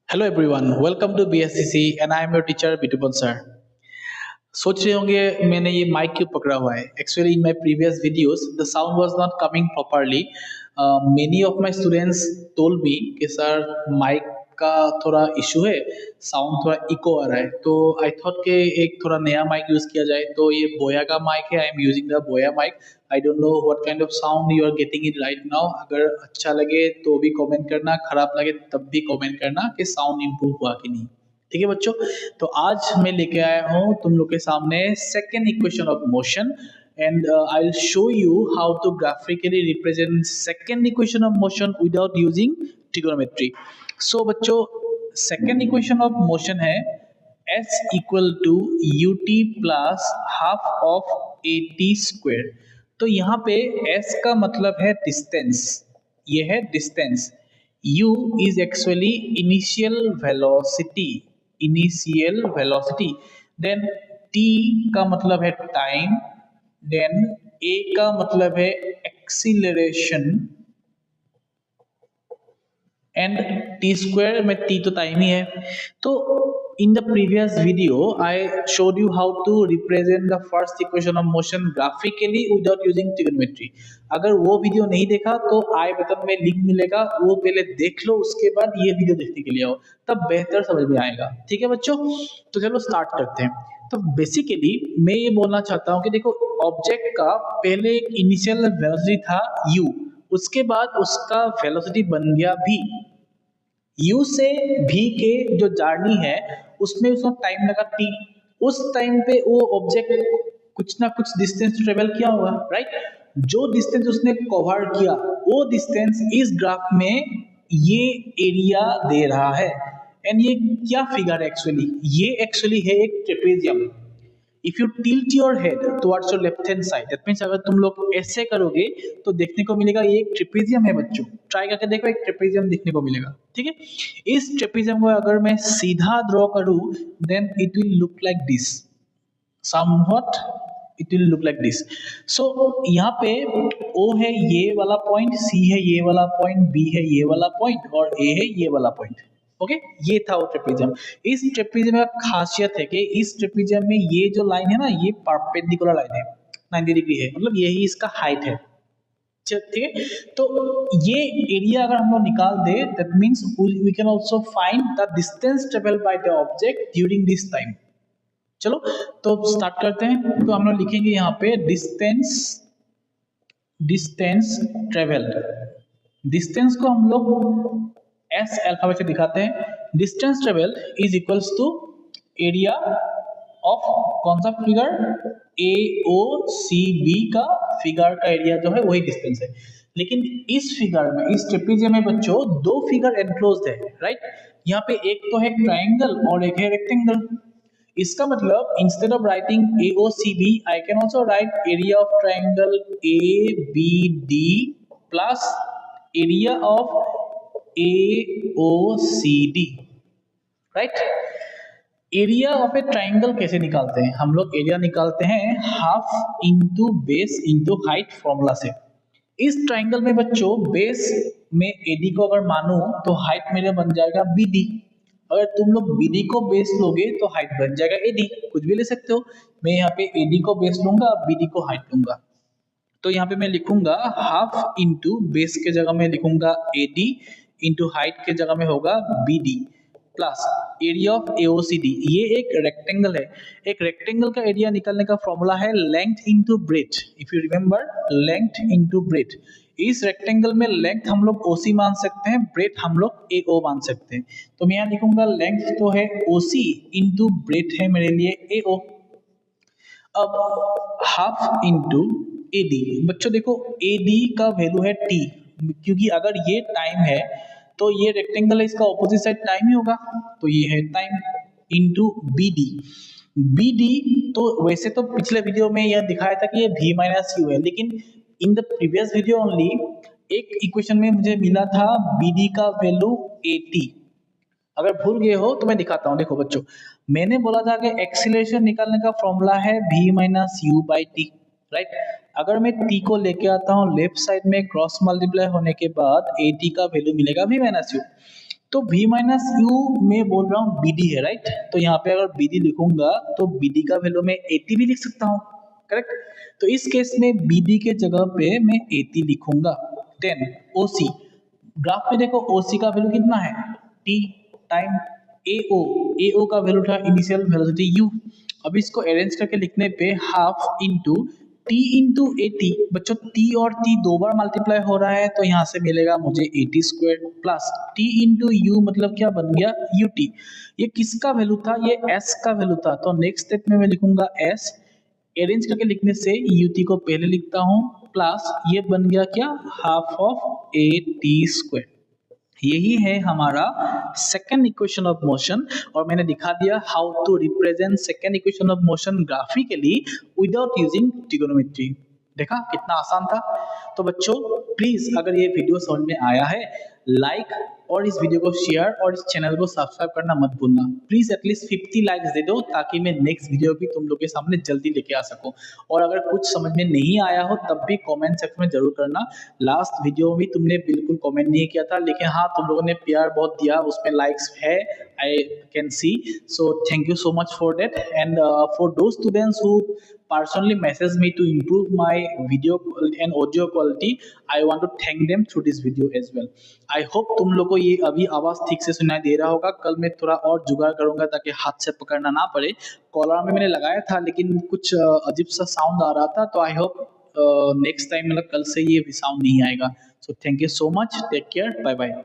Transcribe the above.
Hello everyone, welcome to BSCC and I am your teacher Bitupan sir. सोच रहे होंगे मैंने ये माइक क्यों पकड़ा हुआ है। Actually in my previous videos the sound was not coming properly. Many of my students told me कि सर माइक का थोड़ा इशू है, साउंड थोड़ा इको आ रहा है। तो आई थॉट कि एक थोड़ा नया माइक यूज किया जाए। तो ये बोया का माइक है, I am using the Boya mic. I don't know what kind of sound you are getting it right now. अगर अच्छा लगे तो भी कमेंट करना, खराब लगे तब भी कमेंट करना कि साउंड इंप्रूव हुआ कि नहीं। ठीक है बच्चों, तो आज मैं लेके आया हूँ तुम लोग के सामने second equation of motion and I will show you how to graphically represent second equation of motion without using trigonometry. So बच्चों, सेकेंड इक्वेशन ऑफ मोशन है s equal to u t plus half of a t square. तो यहाँ पे s का मतलब है distance, ये है distance. u is actually initial velocity, initial velocity. Then t का मतलब है टाइम, देन a का मतलब है एक्सीलरेशन एंड टी स्क्वायर में टी तो टाइम ही है। तो in the previous video I showed you how to represent the first equation of motion graphically without using trigonometry. अगर वो वीडियो नहीं देखा तो आई बटन में लिंक मिलेगा, वो पहले देख लो, उसके बाद ये वीडियो देखने के लिए आओ, तब बेहतर समझ में आएगा। ठीक है बच्चों, तो चलो स्टार्ट करते हैं। तो बेसिकली मैं ये बोलना चाहता हूँ कि देखो, ऑब्जेक्ट का पहले एक इनिशियल वेलोसिटी था u, उसके बाद उसका वेलोसिटी बन गया v। u से v के जो जर्नी है उसमें उसका टाइम लगा t। उस टाइम पे वो ऑब्जेक्ट कुछ ना कुछ डिस्टेंस ट्रेवल किया होगा, राइट। जो डिस्टेंस उसने कवर किया वो डिस्टेंस इस ग्राफ में ये एरिया दे रहा है। एंड ये क्या फिगर है एक्चुअली, ये एक्चुअली है एक trapezium. If you tilt your head towards your left hand side, that means अगर तुम लोग ऐसे करोगे तो देखने को मिलेगा ये एक ट्रेपेजियम है बच्चों। ट्राई करके देखो, एक ट्रेपेजियम देखने को मिलेगा। ठीक है, इस ट्रेपेजियम को अगर मैं सीधा ड्रॉ करूं then it will look like this, somewhat it will look like this. So यहाँ पे O है ये वाला पॉइंट, C है ये वाला पॉइंट, B है ये वाला पॉइंट और A है ये वाला पॉइंट। ओके, ये था वो ट्रेपेजियम। इस ट्रेपेजियम का खासियत है कि इस ट्रेपेजियम में ये जो लाइन है ना, ये परपेंडिकुलर लाइन है, 90 डिग्री है, मतलब यही इसका हाइट है। ठीक है, तो ये एरिया अगर हम लोग निकाल दे that means we can also find the distance travelled by the object during this time. चलो तो स्टार्ट करते हैं। तो हम लोग लिखेंगे यहाँ पे डिस्टेंस, डिस्टेंस ट्रेवल्ड। डिस्टेंस को हम लोग एस अल्फाबेट से दिखाते हैं। Distance travelled is equals to area of कौन सा figure, A O C B का फिगर का एरिया जो है वही डिस्टेंस है। लेकिन इस फिगर में, इस ट्रेपेजियम में बच्चों दो फिगर एनक्लोज्ड है, राइट। यहाँ पे एक तो है ट्राइंगल और एक है रेक्टेंगल। इसका मतलब instead of writing A O C B I can also write area of triangle A B D plus area of A O C D, right. Area of a triangle कैसे निकालते हैं हम लोग? एरिया निकालते हैं half into base into height formula से। इस triangle में बच्चों बेस में एडी को अगर मानो तो हाइट मेरे बन जाएगा बीडी। अगर तुम लोग बीडी को बेस लोगे तो हाइट बन जाएगा एडी, कुछ भी ले सकते हो। मैं यहाँ पे एडी को बेस लूंगा, बीडी को हाइट लूंगा। तो यहाँ पे मैं लिखूंगा हाफ इंटू बेस के जगह में लिखूंगा एडी इंटू हाइट के जगह में होगा बीडी प्लस एरिया ऑफ एओसीडी। ये एक रेक्टेंगल है, एक रेक्टेंगल का एरिया निकालने का फॉर्मूला है length into breadth. If you remember, length into breadth. इस रेक्टेंगल में लेंथ हम लोग ओसी मान सकते हैं, ब्रेथ हम लोग एओ मान सकते हैं। तो मैं यहाँ लिखूंगा लेंथ तो है ओसी इंटू ब्रेथ है मेरे लिए एओ। अब हाफ इंटू एडी, बच्चों देखो एडी का वैल्यू है टी, क्योंकि अगर ये टाइम है तो ये रेक्टेंगल है, इसका ऑपोजिट साइड टाइम ही होगा, तो ये है टाइम इंटू बीडी। बीडी तो वैसे तो पिछले वीडियो में यह दिखाया था कि ये v माइनस यू है, लेकिन इन द प्रीवियस वीडियो ओनली एक इक्वेशन में मुझे मिला था बीडी का वैल्यू 80। अगर भूल गए हो तो मैं दिखाता हूँ। देखो बच्चों, मैंने बोला था कि एक्सीलरेशन निकालने का फॉर्मूला है v minus you by T, right. अगर मैं t को लेके आता हूँ लेफ्ट साइड में, क्रॉस मल्टीप्लाई होने के बाद at का वैल्यू मिलेगा v माइनस यू। तो v माइनस यू में बोल रहा हूँ bd है, राइट। तो यहाँ पे अगर bd लिखूंगा तो bd का वैल्यू मैं 80 भी लिख सकता हूँ, करेक्ट। तो इस केस में bd के जगह पे मैं 80 लिखूंगा। देन oc, ग्राफ में देखो oc का वैल्यू कितना है, t टाइम ao, ao का वैल्यू था इनिशियल वेलोसिटी u। अब इसको अरेंज करके लिखने पे half into t into eighty, बच्चों t और t दो बार मल्टीप्लाई हो रहा है तो यहाँ से मिलेगा मुझे 80 square plus t into you मतलब क्या बन गया ut। ये किसका वैल्यू था, ये s का वैल्यू था। तो नेक्स्ट स्टेप में मैं लिखूंगा s, अरेंज करके लिखने से ut को पहले लिखता हूँ प्लस ये बन गया क्या, हाफ ऑफ 80 स्क्वायर। यही है हमारा सेकेंड इक्वेशन ऑफ मोशन, और मैंने दिखा दिया how to represent second equation of motion graphically without using trigonometry. देखा कितना आसान था। तो बच्चों प्लीज अगर ये वीडियो समझ में आया है, लाइक और इस वीडियो को शेयर और इस चैनल को सब्सक्राइब करना मत भूलना। प्लीज एटलीस्ट 50 लाइक्स दे दो ताकि मैं नेक्स्ट वीडियो भी तुम लोग के सामने जल्दी लेके आ सकूं। और अगर कुछ समझ में नहीं आया हो तब भी कमेंट सेक्शन में जरूर करना। लास्ट वीडियो में तुमने बिल्कुल कमेंट नहीं किया था, लेकिन हाँ तुम लोगों ने प्यार बहुत दिया, उसमें लाइक्स है, I can see. So thank you so much for that. And for those students who personally message me to improve my video and audio quality, I want to thank them through this video as well. I hope तुम लोग को ये अभी आवाज ठीक से सुनाई दे रहा होगा। कल मैं थोड़ा और जुगाड़ करूंगा ताकि हाथ से पकड़ना ना पड़े। कॉलर में मैंने लगाया था लेकिन कुछ अजीब सा साउंड आ रहा था, तो आई होप नेक्स्ट टाइम मतलब कल से ये भी साउंड नहीं आएगा। So thank you so much, take care, bye bye.